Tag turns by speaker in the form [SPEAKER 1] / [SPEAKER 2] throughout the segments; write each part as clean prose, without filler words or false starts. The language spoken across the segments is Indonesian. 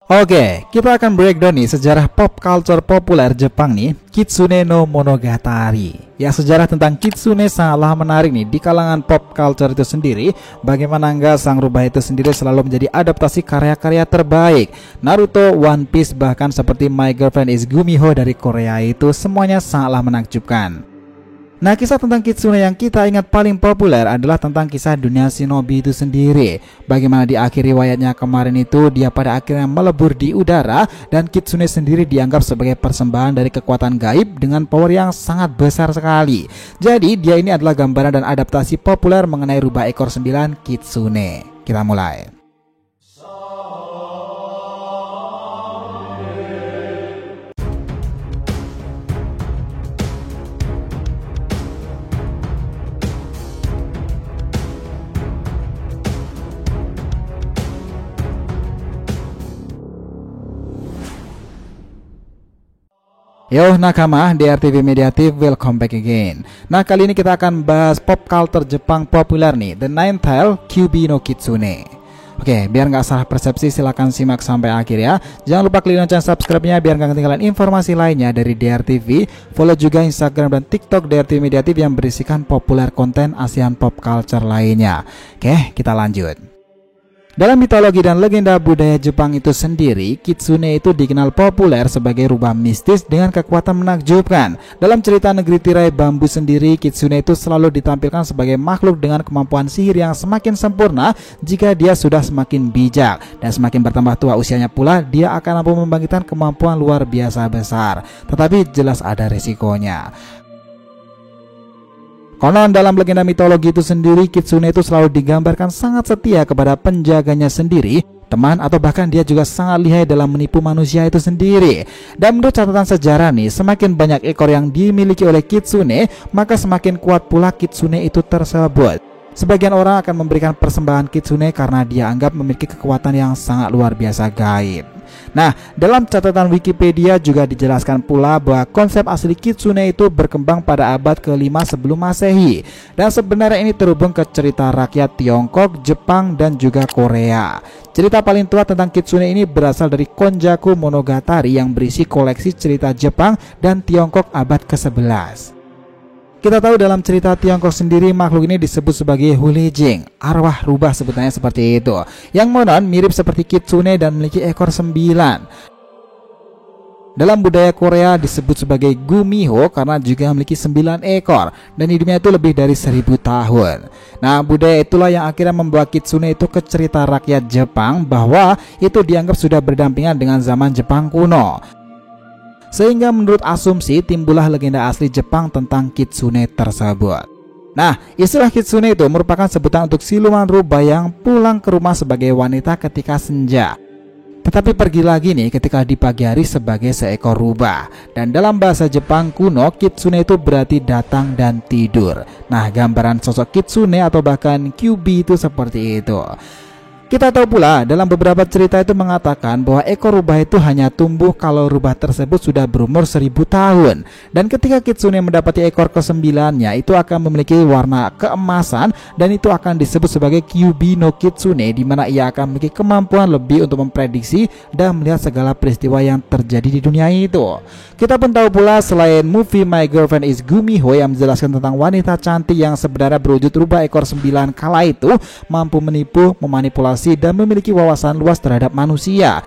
[SPEAKER 1] Oke, kita akan breakdown nih sejarah pop culture populer Jepang nih, Kitsune no Monogatari. Ya, sejarah tentang Kitsune sangatlah menarik nih di kalangan pop culture itu sendiri. Bagaimana enggak sang rubah itu sendiri selalu menjadi adaptasi karya-karya terbaik. Naruto, One Piece, bahkan seperti My Girlfriend is Gumiho dari Korea itu semuanya sangatlah menakjubkan. Nah, kisah tentang Kitsune yang kita ingat paling populer adalah tentang kisah dunia shinobi itu sendiri. Bagaimana di akhir riwayatnya kemarin itu dia pada akhirnya melebur di udara dan Kitsune sendiri dianggap sebagai persembahan dari kekuatan gaib dengan power yang sangat besar sekali. Jadi dia ini adalah gambaran dan adaptasi populer mengenai rubah ekor 9 Kitsune. Kita mulai. Yo nakama, DRTV Mediatif, welcome back again. Nah, kali ini kita akan bahas pop culture Jepang populer nih, The Nine Tail Kyuubi no Kitsune. Oke, biar nggak salah persepsi silahkan simak sampai akhir ya. Jangan lupa klik lonceng subscribe-nya biar nggak ketinggalan informasi lainnya dari DRTV. Follow juga Instagram dan TikTok DRTV Mediatif yang berisikan populer konten ASEAN pop culture lainnya. Oke, kita lanjut. Dalam mitologi dan legenda budaya Jepang itu sendiri, Kitsune itu dikenal populer sebagai rubah mistis dengan kekuatan menakjubkan. Dalam cerita negeri tirai bambu sendiri, Kitsune itu selalu ditampilkan sebagai makhluk dengan kemampuan sihir yang semakin sempurna jika dia sudah semakin bijak. Dan semakin bertambah tua usianya pula, dia akan mampu membangkitkan kemampuan luar biasa besar. Tetapi jelas ada resikonya. Konon dalam legenda mitologi itu sendiri, Kitsune itu selalu digambarkan sangat setia kepada penjaganya sendiri, teman, atau bahkan dia juga sangat lihai dalam menipu manusia itu sendiri. Dan menurut catatan sejarah nih, semakin banyak ekor yang dimiliki oleh Kitsune, maka semakin kuat pula Kitsune itu tersebut. Sebagian orang akan memberikan persembahan Kitsune karena dia anggap memiliki kekuatan yang sangat luar biasa gaib. Nah, dalam catatan Wikipedia juga dijelaskan pula bahwa konsep asli Kitsune itu berkembang pada abad ke-5 sebelum Masehi. Dan sebenarnya ini terhubung ke cerita rakyat Tiongkok, Jepang, dan juga Korea. Cerita paling tua tentang Kitsune ini berasal dari Konjaku Monogatari yang berisi koleksi cerita Jepang dan Tiongkok abad ke-11. Kita tahu dalam cerita Tiongkok sendiri makhluk ini disebut sebagai Hulijing, arwah rubah sebutannya seperti itu, yang monon mirip seperti Kitsune dan memiliki ekor 9. Dalam budaya Korea disebut sebagai Gumiho karena juga memiliki 9 ekor dan hidupnya itu lebih dari 1000 tahun. Nah, budaya itulah yang akhirnya membawa Kitsune itu ke cerita rakyat Jepang bahwa itu dianggap sudah berdampingan dengan zaman Jepang kuno. Sehingga menurut asumsi timbullah legenda asli Jepang tentang Kitsune tersebut. Nah, istilah Kitsune itu merupakan sebutan untuk siluman rubah yang pulang ke rumah sebagai wanita ketika senja, tetapi pergi lagi nih ketika di pagi hari sebagai seekor rubah. Dan dalam bahasa Jepang kuno, Kitsune itu berarti datang dan tidur. Nah, gambaran sosok Kitsune atau bahkan Kyuubi itu seperti itu. Kita tahu pula dalam beberapa cerita itu mengatakan bahwa ekor rubah itu hanya tumbuh kalau rubah tersebut sudah berumur 1000 tahun. Dan ketika Kitsune mendapati ekor ke-9-nya itu akan memiliki warna keemasan dan itu akan disebut sebagai Kyuubi no Kitsune, di mana ia akan memiliki kemampuan lebih untuk memprediksi dan melihat segala peristiwa yang terjadi di dunia itu. Kita pun tahu pula selain movie My Girlfriend is Gumiho yang menjelaskan tentang wanita cantik yang sebenarnya berwujud rubah ekor 9 kala itu mampu menipu, memanipulasi dan memiliki wawasan luas terhadap manusia.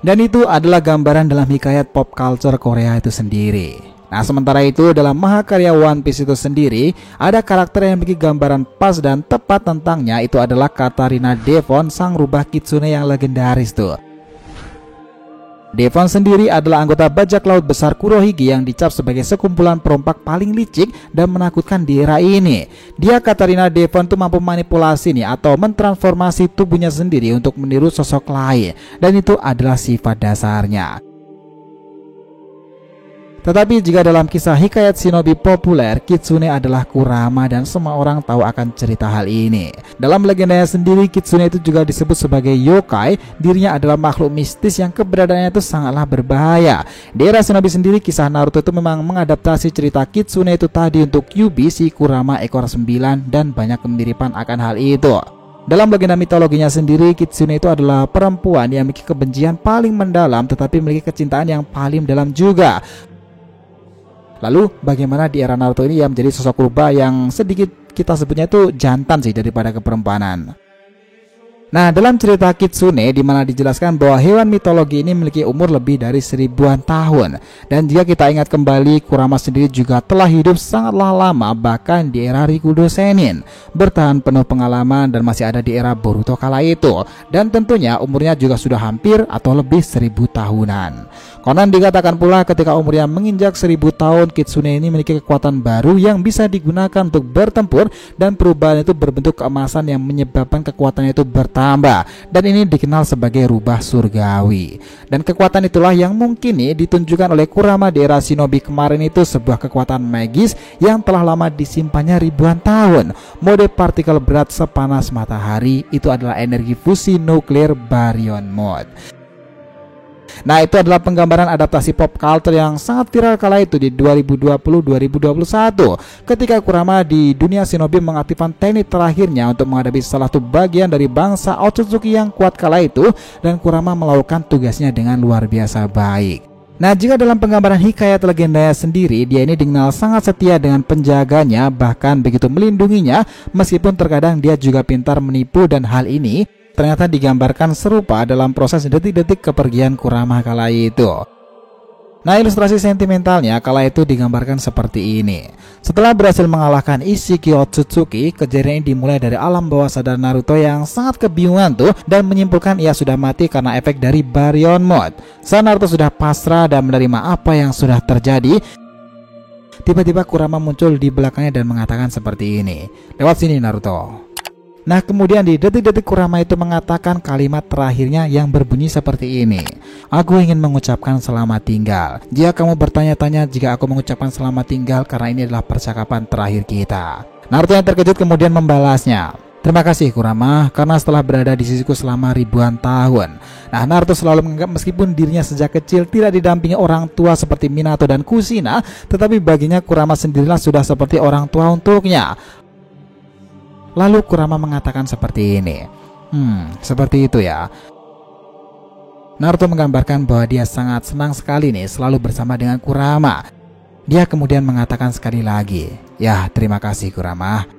[SPEAKER 1] Dan itu adalah gambaran dalam hikayat pop culture Korea itu sendiri. Nah, sementara itu dalam mahakarya One Piece itu sendiri ada karakter yang memiliki gambaran pas dan tepat tentangnya, itu adalah Katarina Devon, sang rubah Kitsune yang legendaris tuh. Devon sendiri adalah anggota bajak laut besar Kurohige yang dicap sebagai sekumpulan perompak paling licik dan menakutkan di era ini. Dia, Katarina Devon, tuh mampu manipulasi nih atau mentransformasi tubuhnya sendiri untuk meniru sosok lain, dan itu adalah sifat dasarnya. Tetapi jika dalam kisah hikayat shinobi populer, Kitsune adalah Kurama dan semua orang tahu akan cerita hal ini. Dalam legendanya sendiri, Kitsune itu juga disebut sebagai yokai. Dirinya adalah makhluk mistis yang keberadaannya itu sangatlah berbahaya. Di era shinobi sendiri, kisah Naruto itu memang mengadaptasi cerita Kitsune itu tadi untuk Kyuubi, si Kurama ekor 9, dan banyak kemiripan akan hal itu. Dalam legenda mitologinya sendiri, Kitsune itu adalah perempuan yang memiliki kebencian paling mendalam tetapi memiliki kecintaan yang paling mendalam juga. Lalu bagaimana di era Naruto ini yang menjadi sosok rubah yang sedikit kita sebutnya itu jantan sih daripada keperempuanan. Nah, dalam cerita Kitsune di mana dijelaskan bahwa hewan mitologi ini memiliki umur lebih dari 1000-an tahun. Dan jika kita ingat kembali, Kurama sendiri juga telah hidup sangatlah lama bahkan di era Rikudo Senin, bertahan penuh pengalaman dan masih ada di era Boruto kala itu. Dan tentunya umurnya juga sudah hampir atau lebih 1000 tahunan. Konon dikatakan pula ketika umurnya menginjak 1000 tahun, Kitsune ini memiliki kekuatan baru yang bisa digunakan untuk bertempur, dan perubahan itu berbentuk keemasan yang menyebabkan kekuatannya itu bertambah, dan ini dikenal sebagai rubah surgawi. Dan kekuatan itulah yang mungkin nih ditunjukkan oleh Kurama di era Shinobi kemarin itu, sebuah kekuatan magis yang telah lama disimpannya ribuan tahun. Mode partikel berat sepanas matahari itu adalah energi fusi nuklir baryon mode. Nah, itu adalah penggambaran adaptasi pop culture yang sangat viral kala itu di 2020-2021 ketika Kurama di dunia shinobi mengaktifkan teknik terakhirnya untuk menghadapi salah satu bagian dari bangsa Otsutsuki yang kuat kala itu, dan Kurama melakukan tugasnya dengan luar biasa baik. Nah, jika dalam penggambaran hikayat legendanya sendiri, dia ini dikenal sangat setia dengan penjaganya, bahkan begitu melindunginya meskipun terkadang dia juga pintar menipu, dan hal ini ternyata digambarkan serupa dalam proses detik-detik kepergian Kurama kala itu. Nah, ilustrasi sentimentalnya kala itu digambarkan seperti ini. Setelah berhasil mengalahkan Ishiki Otsutsuki, kejadian ini dimulai dari alam bawah sadar Naruto yang sangat kebingungan tuh, dan menyimpulkan ia sudah mati karena efek dari baryon mode. Saat Naruto sudah pasrah dan menerima apa yang sudah terjadi, tiba-tiba Kurama muncul di belakangnya dan mengatakan seperti ini, "Lewat sini Naruto." Nah, kemudian di detik-detik Kurama itu mengatakan kalimat terakhirnya yang berbunyi seperti ini, "Aku ingin mengucapkan selamat tinggal. Jika kamu bertanya-tanya jika aku mengucapkan selamat tinggal, karena ini adalah percakapan terakhir kita." Naruto yang terkejut kemudian membalasnya, "Terima kasih Kurama, karena setelah berada di sisiku selama ribuan tahun." Nah, Naruto selalu menganggap meskipun dirinya sejak kecil tidak didampingi orang tua seperti Minato dan Kushina, tetapi baginya Kurama sendirilah sudah seperti orang tua untuknya. Lalu Kurama mengatakan seperti ini, seperti itu ya." Naruto menggambarkan bahwa dia sangat senang sekali nih selalu bersama dengan Kurama. Dia kemudian mengatakan sekali lagi, "Ya, terima kasih Kurama."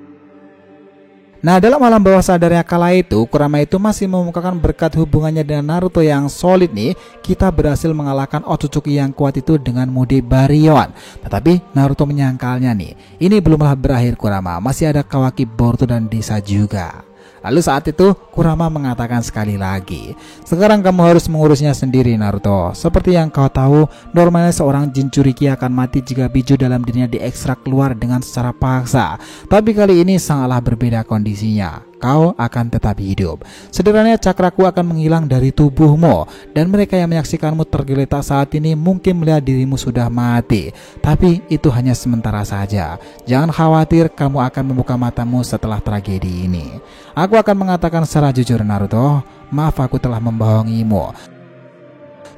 [SPEAKER 1] Nah, dalam alam bawah sadarnya kala itu, Kurama itu masih memukakan berkat hubungannya dengan Naruto yang solid nih, kita berhasil mengalahkan Otsutsuki yang kuat itu dengan mode baryon. Tetapi Naruto menyangkalnya nih, ini belumlah berakhir Kurama, masih ada Kawaki Boruto dan Desa juga. Lalu saat itu Kurama mengatakan sekali lagi, "Sekarang kamu harus mengurusnya sendiri Naruto. Seperti yang kau tahu, normalnya seorang Jinchuriki akan mati jika biju dalam dirinya diekstrak keluar dengan secara paksa. Tapi kali ini sangatlah berbeda kondisinya. Kau akan tetap hidup. Sederhananya cakraku akan menghilang dari tubuhmu, dan mereka yang menyaksikanmu tergeletak saat ini mungkin melihat dirimu sudah mati. Tapi itu hanya sementara saja. Jangan khawatir, kamu akan membuka matamu setelah tragedi ini. Aku akan mengatakan secara jujur Naruto, maaf aku telah membohongimu.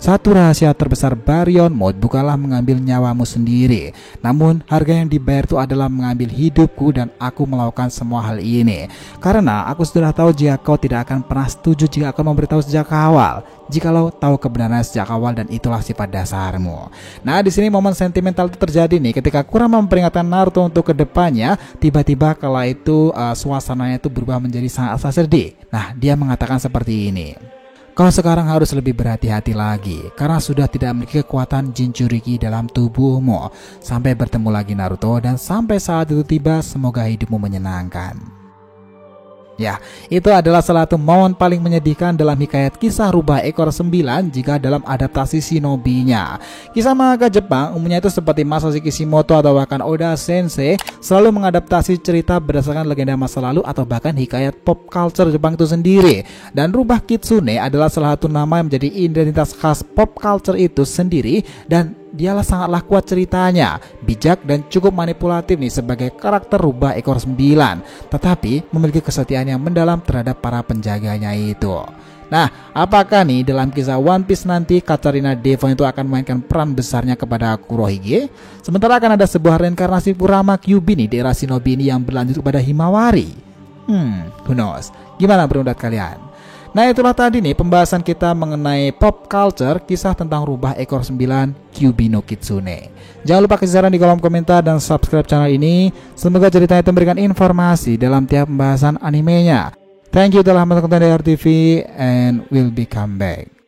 [SPEAKER 1] Satu rahasia terbesar baryon mode bukanlah mengambil nyawamu sendiri, namun harga yang dibayar itu adalah mengambil hidupku, dan aku melakukan semua hal ini karena aku sudah tahu jika kau tidak akan pernah setuju jika aku memberitahu sejak awal. Jikalau tahu kebenaran sejak awal, dan itulah sifat dasarmu." Nah, di sini momen sentimental itu terjadi nih ketika Kurama memperingatkan Naruto untuk kedepannya. Tiba-tiba kala itu suasananya itu berubah menjadi sangat sedih. Nah, dia mengatakan seperti ini, "Kau sekarang harus lebih berhati-hati lagi karena sudah tidak memiliki kekuatan Jinchuriki dalam tubuhmu. Sampai bertemu lagi Naruto, dan sampai saat itu tiba, semoga hidupmu menyenangkan." Ya, itu adalah salah satu momen paling menyedihkan dalam hikayat kisah rubah ekor 9 jika dalam adaptasi shinobi-nya. Kisah manga Jepang umumnya itu seperti Masashi Kishimoto atau bahkan Oda Sensei selalu mengadaptasi cerita berdasarkan legenda masa lalu atau bahkan hikayat pop culture Jepang itu sendiri. Dan rubah Kitsune adalah salah satu nama yang menjadi identitas khas pop culture itu sendiri, dan dialah sangatlah kuat ceritanya, bijak dan cukup manipulatif nih sebagai karakter rubah ekor 9, tetapi memiliki kesetiaan yang mendalam terhadap para penjaganya itu. Nah, apakah nih dalam kisah One Piece nanti Katarina Devon itu akan memainkan peran besarnya kepada Kurohige? Sementara akan ada sebuah reinkarnasi Kurama Kyuubi nih di era shinobi ini yang berlanjut kepada Himawari. Who knows? Gimana pendapat kalian? Nah, itulah tadi nih pembahasan kita mengenai pop culture, kisah tentang rubah ekor 9 Kyuubi no Kitsune. Jangan lupa kasih saran di kolom komentar dan subscribe channel ini. Semoga ceritanya itu memberikan informasi dalam tiap pembahasan animenya. Thank you telah menonton dari RTV and will be come back.